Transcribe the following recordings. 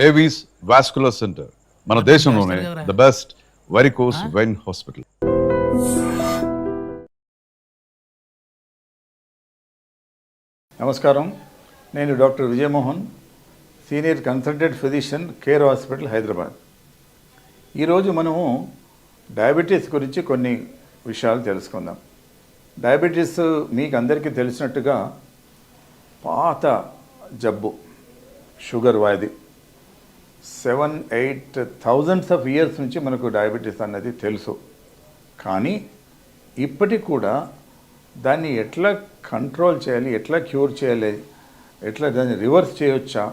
Avis vascular centre మన దేశంలోనే the best varicose vein hospital. నమస్కారం, నేను doctor Vijayamohan, senior consultant physician, care hospital, Hyderabad. ఈరోజు మనము డయాబెటీస్ గురించి కొన్ని విషయాలు తెలుసుకుందాం. డయాబెటీస్ మీకు అందరికీ తెలిసినట్టుగా పాత జబ్బు, షుగర్ వ్యాధి. 7-8 థౌజండ్స్ ఆఫ్ ఇయర్స్ నుంచి మనకు డయాబెటీస్ అన్నది తెలుసు. కానీ ఇప్పటికి కూడా దాన్ని ఎట్లా కంట్రోల్ చేయాలి, ఎట్లా క్యూర్ చేయాలి, ఎట్లా దాన్ని రివర్స్ చేయొచ్చా,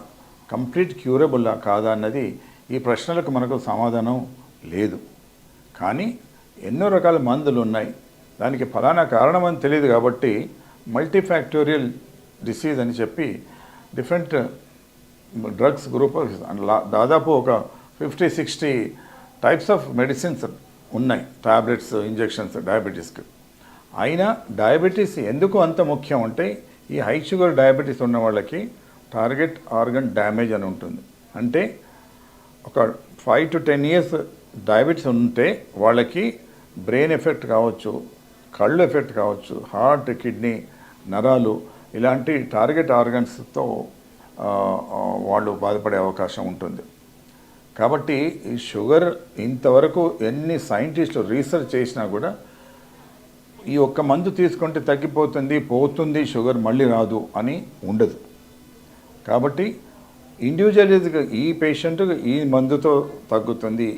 కంప్లీట్ క్యూరబుల్లా కాదా అన్నది ఈ ప్రశ్నలకు మనకు సమాధానం లేదు. కానీ ఎన్నో రకాల మందులు ఉన్నాయి. దానికి ఫలానా కారణం అని తెలియదు కాబట్టి మల్టీఫ్యాక్టోరియల్ డిసీజ్ అని చెప్పి డిఫరెంట్ డ్రగ్స్ గ్రూప్ దాదాపు ఒక 50-60 టైప్స్ ఆఫ్ మెడిసిన్స్ ఉన్నాయి, టాబ్లెట్స్, ఇంజెక్షన్స్ డయాబెటీస్కి. అయినా డయాబెటీస్ ఎందుకు అంత ముఖ్యం అంటే, ఈ హై షుగర్ డయాబెటీస్ ఉన్న వాళ్ళకి టార్గెట్ ఆర్గన్ డ్యామేజ్ అని ఉంటుంది. అంటే ఒక 5 to 10 ఇయర్స్ డయాబెటీస్ ఉంటే వాళ్ళకి బ్రెయిన్ ఎఫెక్ట్ కావచ్చు, కళ్ళు ఎఫెక్ట్ కావచ్చు, హార్ట్, కిడ్నీ, నరాలు ఇలాంటి టార్గెట్ ఆర్గన్స్తో వాళ్ళు బాధపడే అవకాశం ఉంటుంది. కాబట్టి ఈ షుగర్ ఇంతవరకు ఎన్ని సైంటిస్టులు రీసెర్చ్ చేసినా కూడా ఈ ఒక్క మందు తీసుకుంటే పోతుంది షుగర్ మళ్ళీ రాదు అని ఉండదు. కాబట్టి ఇండివిజువల్గా ఈ పేషెంట్కి ఈ మందుతో తగ్గుతుంది,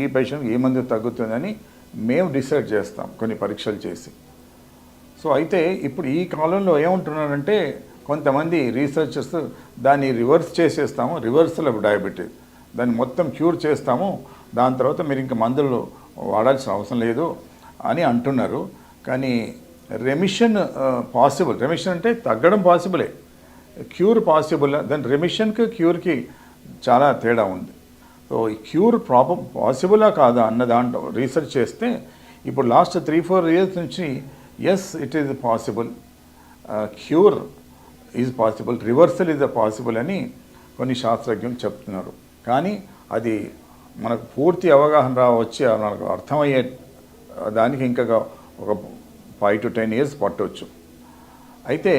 ఈ పేషెంట్కి ఈ మందు తగ్గుతుంది అని మేము డిసైడ్ చేస్తాం కొన్ని పరీక్షలు చేసి. సో అయితే ఇప్పుడు ఈ కాలంలో ఏమంటున్నారంటే కొంతమంది రీసెర్చర్స్ దాన్ని రివర్స్ చేసేస్తాము, రివర్సల్ ఆఫ్ డయాబెటీస్, దాన్ని మొత్తం క్యూర్ చేస్తాము, దాని తర్వాత మీరు ఇంకా మందులు వాడాల్సిన అవసరం లేదు అని అంటున్నారు. కానీ రెమిషన్ పాసిబుల్, రెమిషన్ అంటే తగ్గడం పాసిబులే, క్యూర్ పాసిబుల్. దాని రెమిషన్కి క్యూర్కి చాలా తేడా ఉంది. సో ఈ క్యూర్ పాసిబులా కాదా అన్న దాంట్లో రీసెర్చ్ చేస్తే ఇప్పుడు లాస్ట్ 3-4 ఇయర్స్ నుంచి yes it is possible, cure is possible, reversal is possible అని కొన్ని శాస్త్రజ్ఞులు చెప్తున్నారు. కానీ అది మనకు పూర్తి అవగాహన వచ్చి మనకు అర్థమయ్యే దానికి ఇంకా ఒక 5 to 10 ఇయర్స్ పట్టవచ్చు. అయితే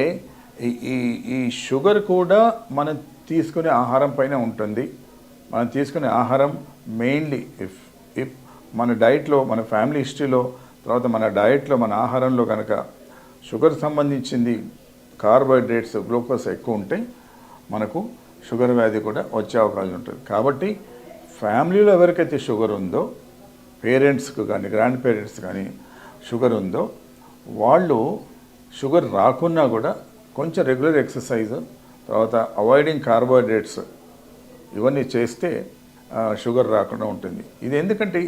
ఈ షుగర్ కూడా మనం తీసుకునే ఆహారం పైన ఉంటుంది. మనం తీసుకునే ఆహారం మెయిన్లీ ఇఫ్ మన డైట్లో, మన ఫ్యామిలీ హిస్టరీలో, తర్వాత మన డైట్లో, మన ఆహారంలో కనుక షుగర్ సంబంధించింది కార్బోహైడ్రేట్స్, గ్లూకోజ్ ఎక్కువ ఉంటే మనకు షుగర్ వ్యాధి కూడా వచ్చే అవకాశం ఉంటుంది. కాబట్టి ఫ్యామిలీలో ఎవరికైతే షుగర్ ఉందో, పేరెంట్స్కి కానీ గ్రాండ్ పేరెంట్స్ కానీ షుగర్ ఉందో, వాళ్ళు షుగర్ రాకున్నా కూడా కొంచెం రెగ్యులర్ ఎక్సర్సైజ్, తర్వాత అవాయిడింగ్ కార్బోహైడ్రేట్స్ ఇవన్నీ చేస్తే షుగర్ రాకుండా ఉంటుంది. ఇది ఎందుకంటే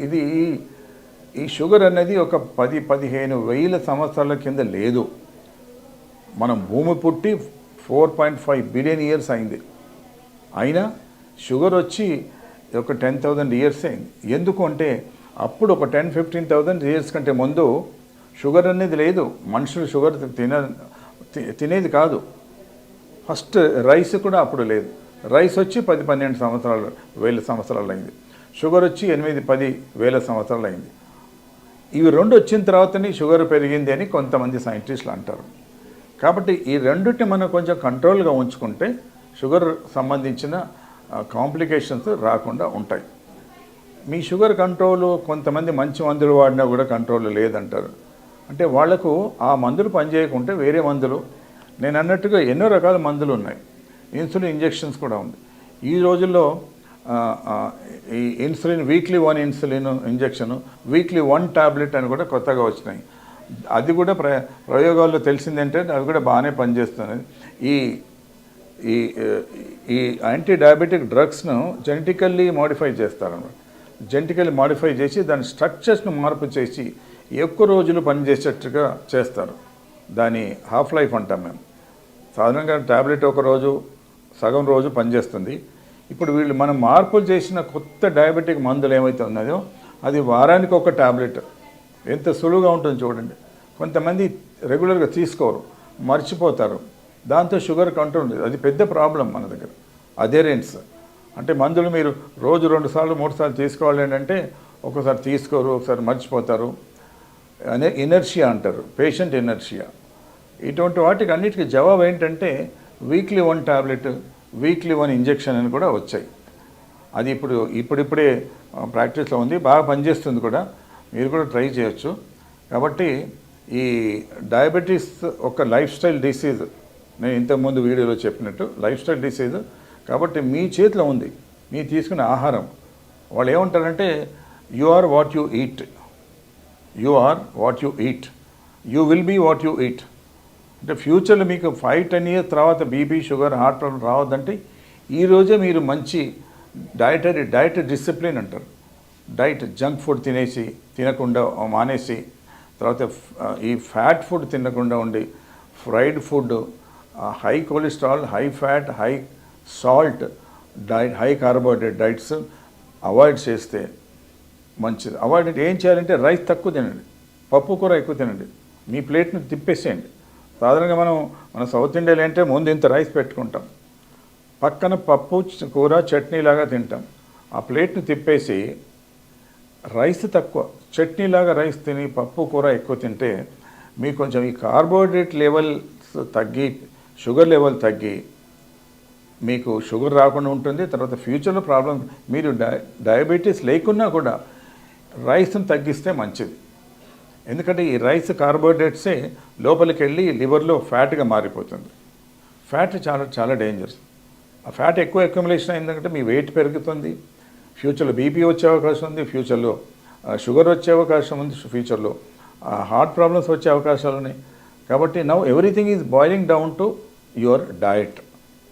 ఈ షుగర్ అనేది ఒక 10-15 వేల సంవత్సరాల కింద లేదు. మనం భూమి పుట్టి 4.5 బిలియన్ ఇయర్స్ అయింది. అయినా షుగర్ వచ్చి ఒక 10,000 ఇయర్స్ అయింది. ఎందుకు అంటే అప్పుడు ఒక 10-15,000 ఇయర్స్ కంటే ముందు షుగర్ అనేది లేదు. మనుషులు షుగర్ తినేది కాదు. ఫస్ట్ రైస్ కూడా అప్పుడు లేదు. రైస్ వచ్చి 10-12 వేల సంవత్సరాలు అయింది. షుగర్ వచ్చి 8-10 వేల సంవత్సరాలు అయింది. ఇవి రెండు వచ్చిన తర్వాతనే షుగర్ పెరిగింది అని కొంతమంది సైంటిస్టులు అంటారు. కాబట్టి ఈ రెండుని మనం కొంచెం కంట్రోల్గా ఉంచుకుంటే షుగర్ సంబంధించిన కాంప్లికేషన్స్ రాకుండా ఉంటాయి. మీ షుగర్ కంట్రోల్ కొంతమంది మంచి మందులు వాడినా కూడా కంట్రోల్ లేదంటారు. అంటే వాళ్లకు ఆ మందులు పనిచేయకుంటే వేరే మందులు, నేను అన్నట్టుగా ఎన్నో రకాల మందులు ఉన్నాయి. ఇన్సులిన్ ఇంజెక్షన్స్ కూడా ఉంది. ఈ రోజుల్లో ఈ insulin weekly 1 insulin injection, weekly 1 tablet అని కూడా కొత్తగా వచ్చినాయి. అది కూడా ప్రయోగాల్లో తెలిసిందంటే అవి కూడా బాగానే పనిచేస్తున్నాయి. ఈ యాంటీ డయాబెటిక్ డ్రగ్స్ను జెనెటికల్లీ మాడిఫై చేస్తారన్నమాట. జెనెటికల్లీ మాడిఫై చేసి దాని స్ట్రక్చర్స్ను మార్పు చేసి ఎక్కువ రోజులు పనిచేసేట్టుగా చేస్తారు. దాని హాఫ్ లైఫ్ అంటాం మేము. సాధారణంగా టాబ్లెట్ ఒక రోజు, సగం రోజు పనిచేస్తుంది. ఇప్పుడు వీళ్ళు మనం మార్పులు చేసిన కొత్త డయాబెటిక్ మందులు ఏమైతే ఉన్నాయో అది వారానికి ఒక టాబ్లెట్. ఎంత సులువుగా ఉంటుంది చూడండి. కొంతమంది రెగ్యులర్గా తీసుకోరు, మర్చిపోతారు. దాంతో షుగర్ కంట్రోల్, అది పెద్ద ప్రాబ్లం మన దగ్గర. అథెరెన్స్ అంటే మందులు మీరు రోజు 2 సార్లు 3 సార్లు తీసుకోవాలి అంటే ఒక్కోసారి తీసుకోరు, ఒకసారి మర్చిపోతారు. అనే ఇనర్షియా అంటారు, పేషెంట్ ఇనర్షియా. ఇటువంటి వాటికి అన్నిటికీ జవాబు ఏంటంటే వీక్లీ 1 టాబ్లెట్, వీక్లీ 1 ఇంజెక్షన్ అని కూడా వచ్చాయి. అది ఇప్పుడిప్పుడే ప్రాక్టీస్లో ఉంది, బాగా పనిచేస్తుంది కూడా. మీరు కూడా ట్రై చేయొచ్చు. కాబట్టి ఈ డయాబెటీస్ ఒక లైఫ్ స్టైల్ డిసీజ్. నేను ఇంతకుముందు వీడియోలో చెప్పినట్టు లైఫ్ స్టైల్ డిసీజ్. కాబట్టి మీ చేతిలో ఉంది, మీరు తీసుకునే ఆహారం. వాళ్ళు ఏమంటారంటే you are what you eat, you are what you eat, you will be what you eat. అంటే ఫ్యూచర్లో మీకు 5-10 ఇయర్స్ తర్వాత బీపీ, షుగర్, హార్ట్ ప్రాబ్లం రావద్దంటే ఈరోజే మీరు మంచి డైట్ డిసిప్లిన్ అంటారు. డైట్ జంక్ ఫుడ్ తినకుండా మానేసి, తర్వాత ఈ ఫ్యాట్ ఫుడ్ తినకుండా ఉండి, fried food, high cholesterol, high fat, high salt diet, high carbohydrate diets avoid చేస్తే మంచిది. అవాయిడ్ అంటే ఏం చేయాలంటే రైస్ తక్కువ తినండి, పప్పు కూర ఎక్కువ తినండి, మీ ప్లేట్ని తిప్పేసేయండి. సాధారణంగా మన సౌత్ ఇండియాలో అంటే ముందు ఇంత రైస్ పెట్టుకుంటాం, పక్కన పప్పు కూర చట్నీలాగా తింటాం. ఆ ప్లేట్ని తిప్పేసి రైస్ తక్కువ, చట్నీలాగా రైస్ తిని పప్పు కూర ఎక్కువ తింటే మీకు కొంచెం ఈ కార్బోహైడ్రేట్ లెవెల్స్ తగ్గి, షుగర్ లెవెల్ తగ్గి మీకు షుగర్ రాకుండా ఉంటుంది. తర్వాత ఫ్యూచర్లో ప్రాబ్లం, మీరు డయాబెటీస్ లేకున్నా కూడా రైస్ని తగ్గిస్తే మంచిది. ఎందుకంటే ఈ రైస్ కార్బోహైడ్రేట్సే లోపలికి వెళ్ళి లివర్లో ఫ్యాట్గా మారిపోతుంది. ఫ్యాట్ చాలా చాలా డేంజరస్. ఆ ఫ్యాట్ ఎక్కువ అక్యుములేషన్ అయిందంటే మీ వెయిట్ పెరుగుతుంది, ఫ్యూచర్లో బీపీ వచ్చే అవకాశం ఉంది, ఫ్యూచర్లో షుగర్ వచ్చే అవకాశం ఉంది, ఫ్యూచర్లో హార్ట్ ప్రాబ్లమ్స్ వచ్చే అవకాశాలు ఉన్నాయి. కాబట్టి now everything is boiling down to your diet,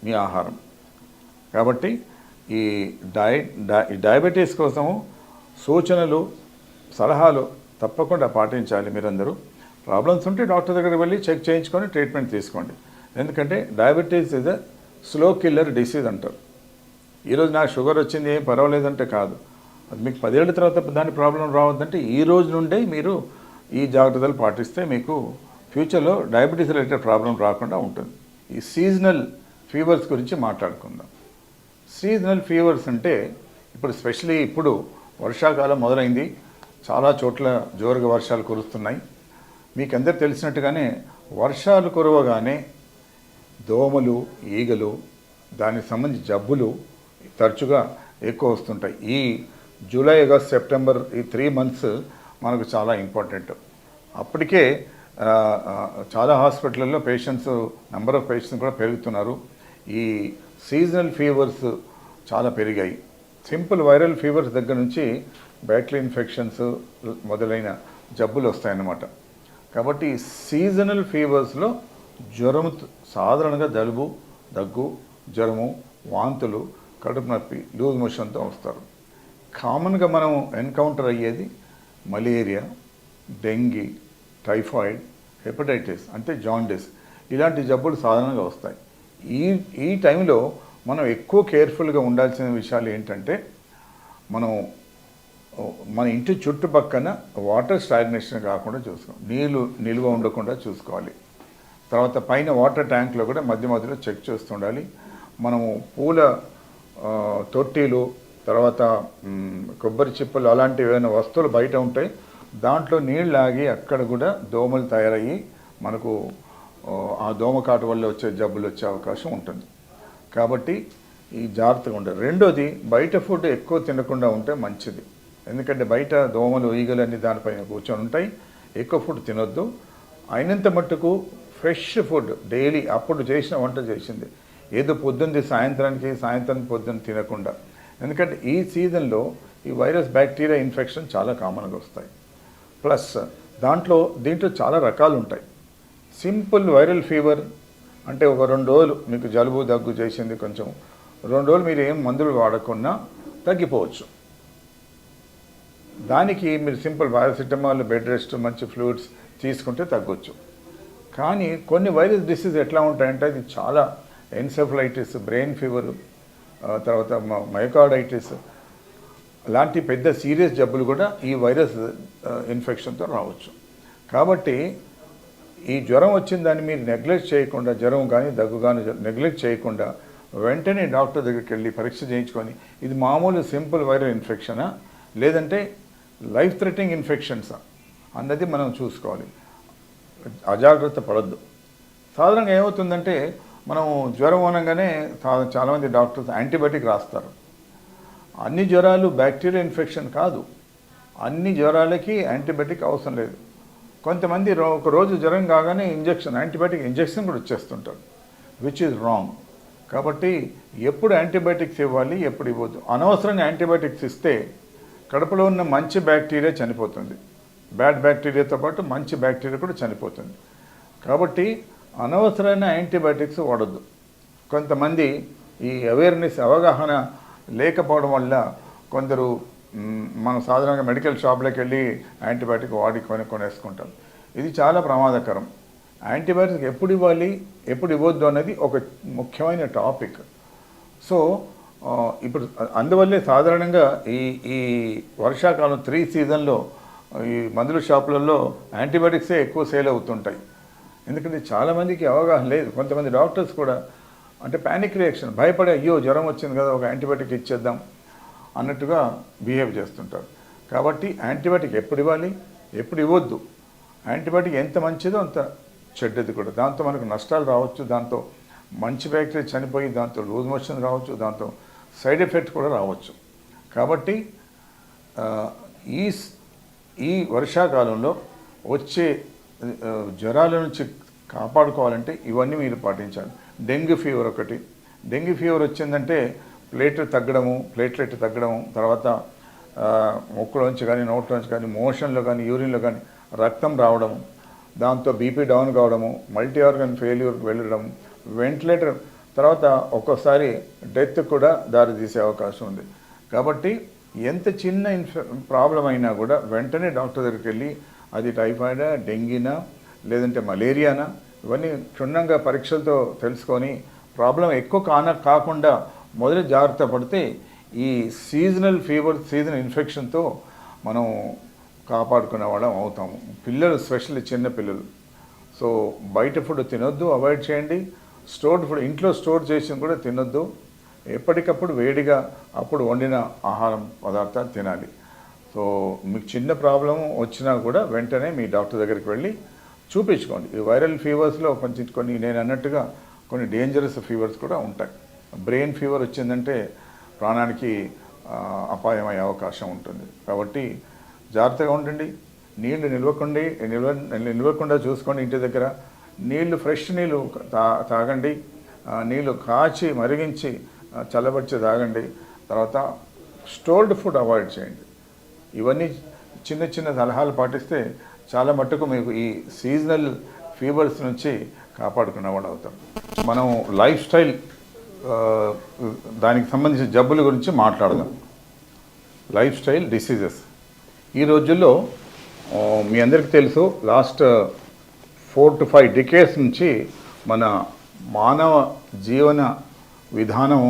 మీ ఆహారం. కాబట్టి ఈ డయాబెటీస్ కోసము సూచనలు, సలహాలు తప్పకుండా పాటించాలి. మీరందరూ ప్రాబ్లమ్స్ ఉంటే డాక్టర్ దగ్గరికి వెళ్ళి చెక్ చేయించుకొని ట్రీట్మెంట్ తీసుకోండి. ఎందుకంటే diabetes is a slow killer disease అంటారు. ఈరోజు నాకు షుగర్ వచ్చింది ఏం పర్వాలేదంటే కాదు, అది మీకు 10 ఏళ్ళ తర్వాత దాని ప్రాబ్లం రావద్దంటే ఈ రోజు నుండే మీరు ఈ జాగ్రత్తలు పాటిస్తే మీకు ఫ్యూచర్లో డయాబెటీస్ రిలేటెడ్ ప్రాబ్లం రాకుండా ఉంటుంది. ఈ సీజనల్ ఫీవర్స్ గురించి మాట్లాడుకుందాం. సీజనల్ ఫీవర్స్ అంటే ఇప్పుడు స్పెషలీ ఇప్పుడు వర్షాకాలం మొదలైంది, చాలా చోట్ల జోరుగా వర్షాలు కురుస్తున్నాయి. మీకు అందరు తెలిసినట్టుగానే వర్షాలు కురవగానే దోమలు, ఈగలు, దానికి సంబంధించి జబ్బులు తరచుగా ఎక్కువ వస్తుంటాయి. ఈ జూలై, ఆగస్ట్, సెప్టెంబర్ ఈ 3 మంత్స్ మనకు చాలా ఇంపార్టెంట్. అప్పటికే చాలా హాస్పిటల్లో నెంబర్ ఆఫ్ పేషెంట్స్ కూడా పెరుగుతున్నారు. ఈ సీజనల్ ఫీవర్స్ చాలా పెరిగాయి. సింపుల్ వైరల్ ఫీవర్స్ దగ్గర నుంచి బ్యాక్టీరియల్ ఇన్ఫెక్షన్స్ మొదలైన జబ్బులు వస్తాయన్నమాట. కాబట్టి సీజనల్ ఫీవర్స్లో జ్వరం, సాధారణంగా జలుబు, దగ్గు, జ్వరము, వాంతులు, కడుపు నొప్పి, లూజ్ మోషన్తో వస్తారు. కామన్గా మనం ఎన్కౌంటర్ అయ్యేది మలేరియా, డెంగీ, టైఫాయిడ్, హెపటైటిస్ అంటే జాండిస్, ఇలాంటి జబ్బులు సాధారణంగా వస్తాయి. ఈ టైంలో మనం ఎక్కువ కేర్ఫుల్గా ఉండాల్సిన విషయాలు ఏంటంటే మన ఇంటి చుట్టుపక్కన వాటర్ స్టాగ్నేషన్ కాకుండా చూసుకోవాలి, నీళ్ళు నిల్వ ఉండకుండా చూసుకోవాలి. తర్వాత పైన వాటర్ ట్యాంక్లో కూడా మధ్య మధ్యలో చెక్ చేస్తుండాలి. మనము పూల తొట్టీలు, తర్వాత కొబ్బరి చిప్పలు అలాంటివి ఏమైనా వస్తువులు బయట ఉంటాయి, దాంట్లో నీళ్ళు ఆగి అక్కడ కూడా దోమలు తయారయ్యి మనకు ఆ దోమకాటు వల్ల వచ్చే జబ్బులు వచ్చే అవకాశం ఉంటుంది. కాబట్టి ఈ జాగ్రత్తగా ఉండాలి. రెండోది, బయట ఫుడ్ ఎక్కువ తినకుండా ఉంటే మంచిది. ఎందుకంటే బయట దోమలు, ఈగలు అన్నీ దానిపైన కూర్చొని ఉంటాయి. ఎక్కువ ఫుడ్ తినొద్దు. అయినంత మట్టుకు ఫ్రెష్ ఫుడ్ డైలీ అప్పుడు చేసిన వంట చేసింది, ఏదో పొద్దున్నది సాయంత్రానికి, సాయంత్రం పొద్దున్న తినకుండా. ఎందుకంటే ఈ సీజన్లో ఈ వైరస్, బ్యాక్టీరియా ఇన్ఫెక్షన్ చాలా కామన్గా వస్తాయి. ప్లస్ దీంట్లో చాలా రకాలు ఉంటాయి. సింపుల్ వైరల్ ఫీవర్ అంటే ఒక 2 రోజులు మీకు జలుబు, దగ్గు చేసింది, కొంచెం 2 రోజులు మీరు ఏం మందులు వాడకుండా తగ్గిపోవచ్చు. దానికి మీరు సింపుల్ పారాసిటమాల్, బెడ్ రెస్ట్, మంచి ఫ్లూయిడ్స్ తీసుకుంటే తగ్గొచ్చు. కానీ కొన్ని వైరస్ డిసీజ్ ఎట్లా ఉంటాయంటే అది చాలా ఎన్సెఫలైటిస్, బ్రెయిన్ ఫీవర్, తర్వాత మైకార్డైటిస్ లాంటి పెద్ద సీరియస్ జబ్బులు కూడా ఈ వైరస్ ఇన్ఫెక్షన్తో రావచ్చు. కాబట్టి ఈ జ్వరం వచ్చిన దాన్ని మీరు నెగ్లెక్ట్ చేయకుండా, జ్వరం కానీ దగ్గు కానీ నెగ్లెక్ట్ చేయకుండా వెంటనే డాక్టర్ దగ్గరికి వెళ్ళి పరీక్ష చేయించుకొని ఇది మామూలు సింపుల్ వైరల్ ఇన్ఫెక్షనా లేదంటే లైఫ్ థ్రెటనింగ్ ఇన్ఫెక్షన్సా అన్నది మనం చూసుకోవాలి. అజాగ్రత్త పడద్దు. సాధారణంగా ఏమవుతుందంటే మనం జ్వరం అనగానే చాలామంది డాక్టర్స్ యాంటీబయాటిక్ రాస్తారు. అన్ని జ్వరాలు బ్యాక్టీరియా ఇన్ఫెక్షన్ కాదు, అన్ని జ్వరాలకి యాంటీబయాటిక్ అవసరం లేదు. కొంతమంది ఒక రోజు జ్వరం కాగానే యాంటీబయాటిక్ ఇంజెక్షన్ కూడా వచ్చేస్తుంటారు, విచ్ ఈజ్ రాంగ్. కాబట్టి ఎప్పుడు యాంటీబయాటిక్స్ ఇవ్వాలి, ఎప్పుడు ఇవ్వద్దు. అనవసరంగా యాంటీబయాటిక్స్ ఇస్తే కడుపులో ఉన్న మంచి బ్యాక్టీరియా చనిపోతుంది, బ్యాడ్ బ్యాక్టీరియాతో పాటు మంచి బ్యాక్టీరియా కూడా చనిపోతుంది. కాబట్టి అనవసరమైన యాంటీబయాటిక్స్ వాడద్దు. కొంతమంది ఈ అవగాహన లేకపోవడం వల్ల కొందరు మనం సాధారణంగా మెడికల్ షాప్లోకి వెళ్ళి యాంటీబయాటిక్ కొనేసుకుంటాం. ఇది చాలా ప్రమాదకరం. యాంటీబయాటిక్ ఎప్పుడు ఇవ్వాలి, ఎప్పుడు ఇవ్వద్దు అనేది ఒక ముఖ్యమైన టాపిక్. సో ఇప్పుడు అందువల్లే సాధారణంగా ఈ వర్షాకాలం 3 సీజన్లో ఈ మందుల షాపులలో యాంటీబయాటిక్సే ఎక్కువ సేల్ అవుతుంటాయి. ఎందుకంటే చాలామందికి అవగాహన లేదు. కొంతమంది డాక్టర్స్ కూడా అంటే ప్యానిక్ రియాక్షన్, భయపడే అయ్యో జ్వరం వచ్చింది కదా ఒక యాంటీబయాటిక్ ఇచ్చేద్దాం అన్నట్టుగా బిహేవ్ చేస్తుంటారు. కాబట్టి యాంటీబయాటిక్ ఎప్పుడు ఇవ్వాలి, ఎప్పుడు ఇవ్వద్దు. యాంటీబయాటిక్ ఎంత మంచిదో అంత చెడ్డది కూడా. దాంతో మనకు నష్టాలు రావచ్చు, దాంతో మంచి బ్యాక్టీరియా చనిపోయి దాంతో లూజ్ మోషన్ రావచ్చు, దాంతో సైడ్ ఎఫెక్ట్ కూడా రావచ్చు. కాబట్టి ఈ వర్షాకాలంలో వచ్చే జ్వరాల నుంచి కాపాడుకోవాలంటే ఇవన్నీ మీరు పాటించాలి. డెంగ్యూ ఫీవర్ ఒకటి. డెంగ్యూ ఫీవర్ వచ్చిందంటే ప్లేట్లెట్ తగ్గడము, తర్వాత ముక్కులోంచి కానీ నోట్లోంచి కానీ మోషన్లో కానీ యూరిన్లో కానీ రక్తం రావడము, దాంతో బీపీ డౌన్ కావడము, మల్టీ ఆర్గన్ ఫెయిల్యూర్కి వెళ్ళడం, వెంటిలేటర్, తర్వాత ఒక్కోసారి డెత్ కూడా దారితీసే అవకాశం ఉంది. కాబట్టి ఎంత చిన్న ప్రాబ్లం అయినా కూడా వెంటనే డాక్టర్ దగ్గరికి వెళ్ళి అది టైఫాయిడా, డెంగీనా, లేదంటే మలేరియానా, ఇవన్నీ క్షుణ్ణంగా పరీక్షలతో తెలుసుకొని ప్రాబ్లం ఎక్కువ కాకుండా మొదటి జాగ్రత్త పడితే ఈ సీజనల్ ఇన్ఫెక్షన్తో మనం కాపాడుకునే వాళ్ళం అవుతాము. పిల్లలు, స్పెషల్లీ చిన్న పిల్లలు. సో బయట ఫుడ్ తినొద్దు, అవాయిడ్ చేయండి. స్టోర్డ్ ఫుడ్ ఇంట్లో స్టోర్ చేసి కూడా తినొద్దు. ఎప్పటికప్పుడు వేడిగా అప్పుడు వండిన ఆహారం పదార్థాలు తినాలి. సో మీకు చిన్న ప్రాబ్లం వచ్చినా కూడా వెంటనే మీ డాక్టర్ దగ్గరికి వెళ్ళి చూపించుకోండి. ఈ వైరల్ ఫీవర్స్లో కొన్ని నేను అన్నట్టుగా కొన్ని డేంజరస్ ఫీవర్స్ కూడా ఉంటాయి. బ్రెయిన్ ఫీవర్ వచ్చిందంటే ప్రాణానికి అపాయమయ్యే అవకాశం ఉంటుంది. కాబట్టి జాగ్రత్తగా ఉండండి. నీళ్లు నిల్వకుండా చూసుకోండి. ఇంటి దగ్గర ఫ్రెష్ నీళ్ళు తాగండి. నీళ్ళు కాచి మరిగించి చల్లబరిచి తాగండి. తర్వాత స్టోర్డ్ ఫుడ్ అవాయిడ్ చేయండి. ఇవన్నీ చిన్న చిన్న సలహాలు పాటిస్తే చాలా మట్టుకు మీకు ఈ సీజనల్ ఫీవర్స్ నుంచి కాపాడుకునే వాళ్ళు అవుతాం. మనం లైఫ్ స్టైల్ దానికి సంబంధించిన జబ్బుల గురించి మాట్లాడదాం. లైఫ్ స్టైల్ డిసీజెస్ ఈ రోజుల్లో మీ అందరికీ తెలుసు, లాస్ట్ 4 to 5 decades నుంచి మన మానవ జీవన విధానం,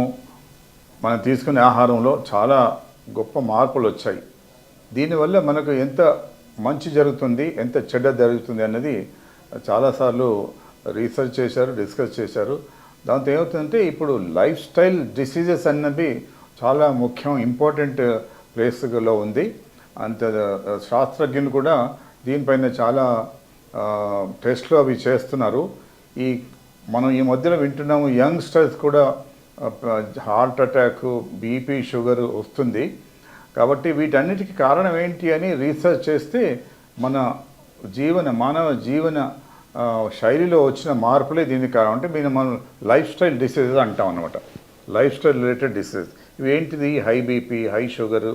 మనం తీసుకునే ఆహారంలో చాలా గొప్ప మార్పులు వచ్చాయి. దీనివల్ల మనకు ఎంత మంచి జరుగుతుంది, ఎంత చెడ్డ జరుగుతుంది అన్నది చాలాసార్లు రీసెర్చ్ చేశారు, డిస్కస్ చేశారు. దాంతో ఏమవుతుందంటే ఇప్పుడు లైఫ్ స్టైల్ డిసీజెస్ అన్నవి చాలా ముఖ్యం, ఇంపార్టెంట్ ప్లేస్లో ఉంది. అంత శాస్త్రజ్ఞులు కూడా దీనిపైన చాలా టెస్ట్లు అవి చేస్తున్నారు. మనం ఈ మధ్యలో వింటున్నాము, యంగ్స్టర్స్ కూడా హార్ట్ అటాక్, బీపీ, షుగర్ వస్తుంది. కాబట్టి వీటన్నిటికీ కారణం ఏంటి అని రీసెర్చ్ చేస్తే మానవ జీవన శైలిలో వచ్చిన మార్పులే దీనికి కారణం. అంటే మనం లైఫ్ స్టైల్ డిసీజెస్ అంటాం అన్నమాట. లైఫ్ స్టైల్ రిలేటెడ్ డిసీజెస్ ఇవి ఏంటిది? High BP, high sugar,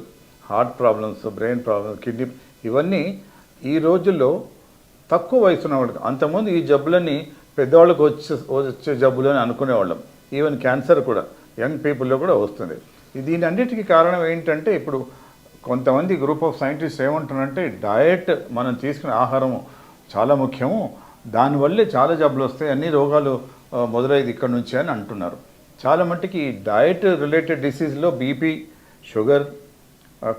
heart problems, brain problems, kidney, ఇవన్నీ ఈ రోజుల్లో తక్కువ వయసు ఉన్నవాళ్ళకి. అంతకుముందు ఈ జబ్బులన్నీ పెద్దవాళ్ళకి వచ్చే జబ్బులు అని అనుకునేవాళ్ళం. ఈవెన్ క్యాన్సర్ కూడా యంగ్ పీపుల్లో కూడా వస్తుంది. దీని అన్నిటికీ కారణం ఏంటంటే ఇప్పుడు కొంతమంది గ్రూప్ ఆఫ్ సైంటిస్ట్ ఏమంటున్నారంటే డయట్, మనం తీసుకునే ఆహారం చాలా ముఖ్యము, దానివల్లే చాలా జబ్బులు వస్తాయి, అన్ని రోగాలు మొదలయ్యేది ఇక్కడ నుంచి అని అంటున్నారు. చాలా మట్టుకి డయట్ రిలేటెడ్ డిసీజ్లో బీపీ, షుగర్,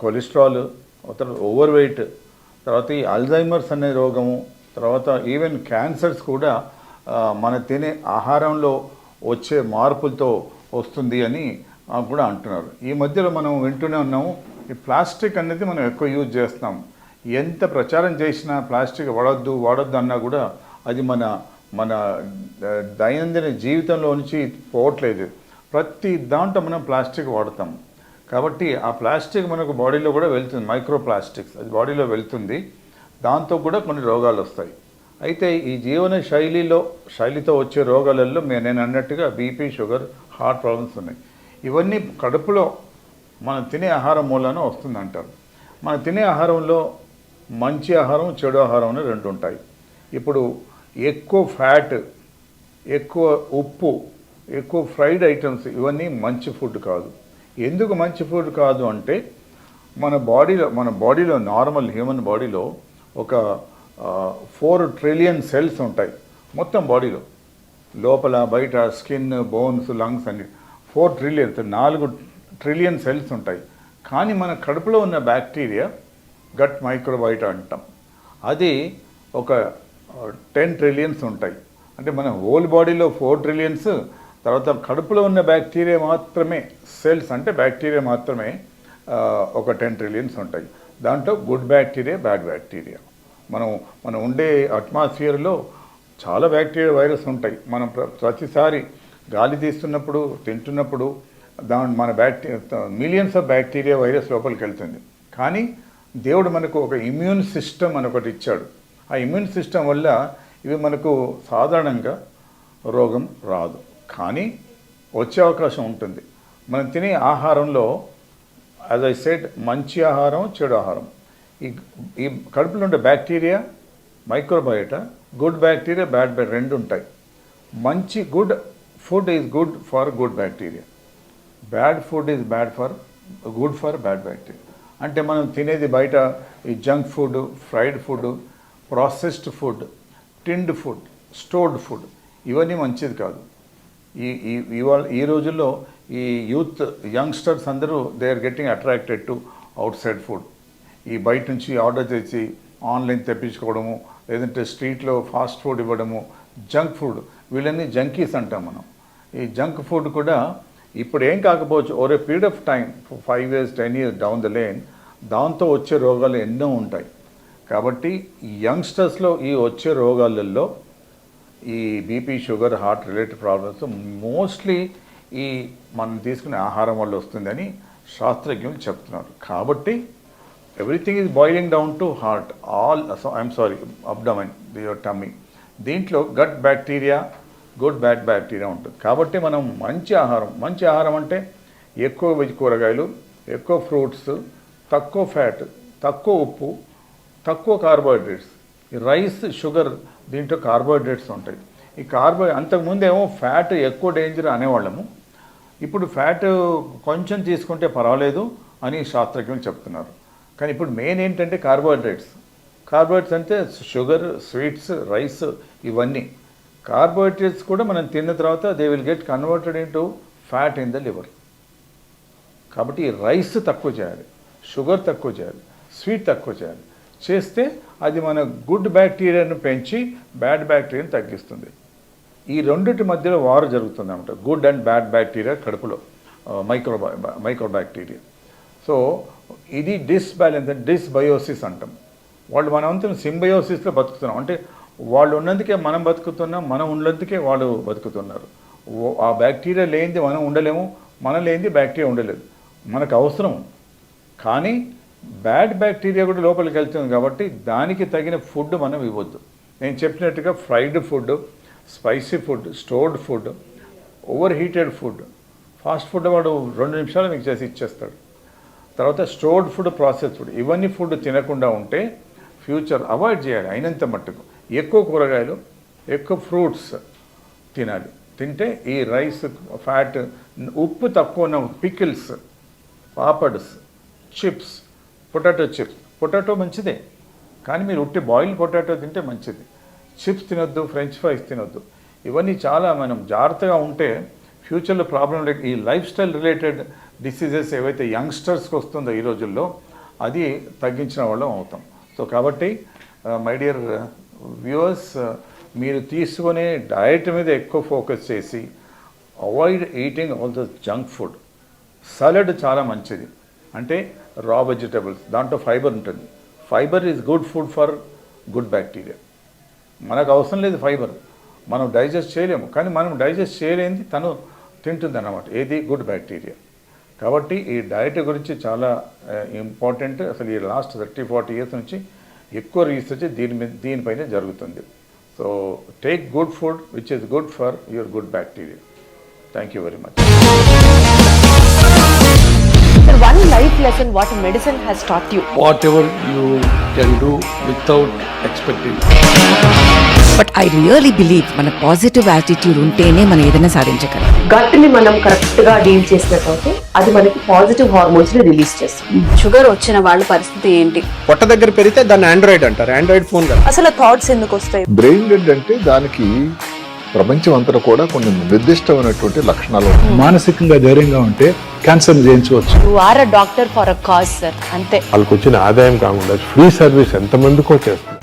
కొలెస్ట్రాల్, తర్వాత ఓవర్ వెయిట్, తర్వాత ఈ అల్జైమర్స్ అనే రోగము, తర్వాత ఈవెన్ క్యాన్సర్స్ కూడా మన తినే ఆహారంలో వచ్చే మార్పులతో వస్తుంది అని కూడా అంటున్నారు. ఈ మధ్యలో మనం వింటూనే ఉన్నాము, ఈ ప్లాస్టిక్ అనేది మనం ఎక్కువ యూజ్ చేస్తున్నాం. ఎంత ప్రచారం చేసినా ప్లాస్టిక్ వాడొద్దు అన్నా కూడా అది మన మన దైనందిన జీవితంలో నుంచి పోవట్లేదు. ప్రతి దాంట్లో మనం ప్లాస్టిక్ వాడతాం. కాబట్టి ఆ ప్లాస్టిక్ మనకు బాడీలో కూడా వెళ్తుంది, మైక్రో ప్లాస్టిక్స్ అది బాడీలో వెళ్తుంది. దాంతో కూడా కొన్ని రోగాలు వస్తాయి. అయితే ఈ జీవన శైలితో వచ్చే రోగాలలో నేను అన్నట్టుగా బీపీ, షుగర్, హార్ట్ ప్రాబ్లమ్స్ ఉన్నాయి. ఇవన్నీ కడుపులో మనం తినే ఆహారం మూలాన వస్తుందంటారు. మనం తినే ఆహారంలో మంచి ఆహారం, చెడు ఆహారం అని రెండు ఉంటాయి. ఇప్పుడు ఎక్కువ ఫ్యాట్, ఎక్కువ ఉప్పు, ఎక్కువ ఫ్రైడ్ ఐటమ్స్ ఇవన్నీ మంచి ఫుడ్ కాదు. ఎందుకు మంచి ఫుడ్ కాదు అంటే మన బాడీలో నార్మల్ హ్యూమన్ బాడీలో ఒక 4 ట్రిలియన్ సెల్స్ ఉంటాయి మొత్తం బాడీలో, లోపల బయట స్కిన్, బోన్స్, లంగ్స్ అన్ని 4 ట్రిలియన్ 4 ట్రిలియన్ సెల్స్ ఉంటాయి. కానీ మన కడుపులో ఉన్న బ్యాక్టీరియా గట్ మైక్రోబైట్ అంటాం, అది ఒక 10 ట్రిలియన్స్ ఉంటాయి. అంటే మన హోల్ బాడీలో 4 ట్రిలియన్స్, తర్వాత కడుపులో ఉన్న బ్యాక్టీరియా మాత్రమే సెల్స్, అంటే బ్యాక్టీరియా మాత్రమే ఒక 10 ట్రిలియన్స్ ఉంటాయి. దాంట్లో గుడ్ బ్యాక్టీరియా, బ్యాడ్ బ్యాక్టీరియా. మనం ఉండే అట్మాస్ఫియర్లో చాలా బ్యాక్టీరియా, వైరస్ ఉంటాయి. మనం ప్రతిసారి గాలి తీస్తున్నప్పుడు, తింటున్నప్పుడు మన మిలియన్స్ ఆఫ్ బ్యాక్టీరియా, వైరస్ లోపలికి వెళ్తుంది. కానీ దేవుడు మనకు ఒక ఇమ్యూన్ సిస్టమ్ అని ఒకటి ఇచ్చాడు. ఆ ఇమ్యూన్ సిస్టమ్ వల్ల ఇవి మనకు సాధారణంగా రోగం రాదు, కానీ వచ్చే అవకాశం ఉంటుంది. మనం తినే ఆహారంలో యాజ్ ఐ సెడ్ మంచి ఆహారం, చెడు ఆహారం. ఈ కడుపులో ఉండే bacteria, microbiota, good bacteria, bad bacteria రెండు ఉంటాయి. Good food is good for good bacteria, bad food is good for bad bacteria. అంటే మనం తినేది బయట ఈ junk food, fried food, processed food, tinned food, stored food ఇవన్నీ మంచిది కాదు. ఈ రోజుల్లో ఈ యంగ్స్టర్స్ అందరూ they are getting attracted to outside food. ఈ బయట నుంచి ఆర్డర్ చేసి ఆన్లైన్ తెప్పించుకోవడము, లేదంటే స్ట్రీట్లో ఫాస్ట్ ఫుడ్ ఇవ్వడము, జంక్ ఫుడ్, వీళ్ళని జంకీస్ అంటాం మనం. ఈ జంక్ ఫుడ్ కూడా ఇప్పుడు ఏం కాకపోవచ్చు, over a period of time 5 years 10 years down the lane దాంతో వచ్చే రోగాలు ఎన్నో ఉంటాయి. కాబట్టి యంగ్స్టర్స్లో ఈ వచ్చే రోగాలలో ఈ BP, sugar, heart related problems mostly ఈ మనం తీసుకునే ఆహారం వల్ల వస్తుందని శాస్త్రజ్ఞులు చెప్తున్నారు. కాబట్టి everything is boiling down to heart, abdomen, your tummy. దీంట్లో gut bacteria, good bad bacteria ఉంటుంది. కాబట్టి మనం మంచి ఆహారం అంటే ఎక్కువ వెజ్ కూరగాయలు, ఎక్కువ ఫ్రూట్స్, తక్కువ ఫ్యాట్, తక్కువ ఉప్పు, తక్కువ కార్బోహైడ్రేట్స్. ఈ రైస్, షుగర్ దీంట్లో కార్బోహైడ్రేట్స్ ఉంటాయి. ఈ అంతకుముందేమో ఫ్యాట్ ఎక్కువ డేంజర్ అనేవాళ్ళము, ఇప్పుడు ఫ్యాట్ కొంచెం తీసుకుంటే పర్వాలేదు అని శాస్త్రజ్ఞులు చెప్తున్నారు. కానీ ఇప్పుడు మెయిన్ ఏంటంటే కార్బోహైడ్రేట్స్ అంటే షుగర్, స్వీట్స్, రైస్ ఇవన్నీ. కార్బోహైడ్రేట్స్ కూడా మనం తిన్న తర్వాత they will get converted into fat in the liver. కాబట్టి రైస్ తక్కువ చేయాలి, షుగర్ తక్కువ చేయాలి, స్వీట్ తక్కువ చేయాలి. చేస్తే అది మన గుడ్ బ్యాక్టీరియాను పెంచి బ్యాడ్ బ్యాక్టీరియాను తగ్గిస్తుంది. ఈ రెండింటి మధ్యలో వారు జరుగుతుంది అన్నమాట, గుడ్ అండ్ బ్యాడ్ బ్యాక్టీరియా కడుపులో, మైక్రో బ్యాక్టీరియా. సో ఇది డిస్బ్యాలెన్స్, డిస్బయోసిస్ అంటాం. మనం అంతా సింబయోసిస్లో బతుకుతున్నాం. అంటే వాళ్ళు ఉన్నందుకే మనం బతుకుతున్నాం, మనం ఉన్నందుకే వాళ్ళు బతుకుతున్నారు. ఆ బ్యాక్టీరియా లేనిది మనం ఉండలేము, మనం లేనిది బ్యాక్టీరియా ఉండలేదు. మనకు అవసరం, కానీ బ్యాడ్ బ్యాక్టీరియా కూడా లోపలికి వెళ్తుంది. కాబట్టి దానికి తగిన ఫుడ్ మనం ఇవ్వద్దు. నేను చెప్పినట్టుగా fried food, spicy food, stored food, over heated food, fast food వాడు 2 నిమిషాలు మీకు చేసి ఇచ్చేస్తాడు. తర్వాత స్టోర్డ్ ఫుడ్, ప్రాసెస్ ఫుడ్, ఇవన్నీ ఫుడ్ తినకుండా ఉంటే ఫ్యూచర్ అవాయిడ్ చేయాలి. అయినంత మట్టుకు ఎక్కువ కూరగాయలు, ఎక్కువ ఫ్రూట్స్ తినాలి. తింటే ఈ రైస్, ఫ్యాట్, ఉప్పు తక్కువ ఉన్న పికిల్స్, పాపడ్స్, చిప్స్, పొటాటో మంచిదే, కానీ మీరు ఉట్టి బాయిల్డ్ పొటాటో తింటే మంచిది. చిప్స్ తినొద్దు, ఫ్రెంచ్ ఫ్రైస్ తినొద్దు. ఇవన్నీ చాలా మనం జాగ్రత్తగా ఉంటే ఫ్యూచర్లో ప్రాబ్లం లేక ఈ లైఫ్ స్టైల్ రిలేటెడ్ డిసీజెస్ ఏవైతే యంగ్స్టర్స్కి వస్తుందో ఈ రోజుల్లో అది తగ్గించిన వాళ్ళం అవుతాం. సో కాబట్టి మై డియర్ వ్యూవర్స్, మీరు తీసుకునే డయట్ మీద ఎక్కువ ఫోకస్ చేసి avoid eating all the junk food. Salad చాలా మంచిది, అంటే రా వెజిటబుల్స్, దాంట్లో ఫైబర్ ఉంటుంది. Fibre is good food for good bacteria. మనకు అవసరం లేదు ఫైబర్, మనం డైజెస్ట్ చేయలేము, కానీ మనం డైజెస్ట్ చేయలేనిది తను తింటుంది అన్నమాట, ఏది గుడ్ బ్యాక్టీరియా. కాబట్టి ఈ డయట్ గురించి చాలా ఇంపార్టెంట్. అసలు ఈ లాస్ట్ 30-40 ఇయర్స్ నుంచి ఎక్కువ రీసెర్చ్ దీనిపైన జరుగుతుంది. So take good food which is good for your good bacteria. Thank you very much. Sir, one life lesson what medicine has taught you. Whatever you can do without expecting. But I really believe మన positive attitude ఉంటేనే మనం ఏదైనా సాధించగలం. Gut ని మనం correct గా deal చేసినట్లయితే అది మనకి పాజిటివ్ హార్మోన్స్ ని రిలీజ్ చేస్తుంది. షుగర్ వచ్చిన వాళ్ళ పరిస్థితి ఏంటి? పొట్ట దగ్గర పెరిగితే దాన్ని ఆండ్రాయిడ్ అంటారు, ఆండ్రాయిడ్ ఫోన్ కదా. అసలు థాట్స్ ఎందుకు వస్తాయి? బ్రెయిన్ డెడ్ అంటే దానికి ప్రపంచం అంతా కూడా కొన్ని నిర్దిష్టమైనటువంటి లక్షణాలు ఉన్నాయి. మానసికంగా ధైర్యంగా ఉంటే క్యాన్సర్ జయించవచ్చు. You are a doctor for a cause sir, అంతే. వాళ్ళకి వచ్చిన ఆదాయం కాకుండా ఫ్రీ సర్వీస్ ఎంతమందికో చేస్తుంది.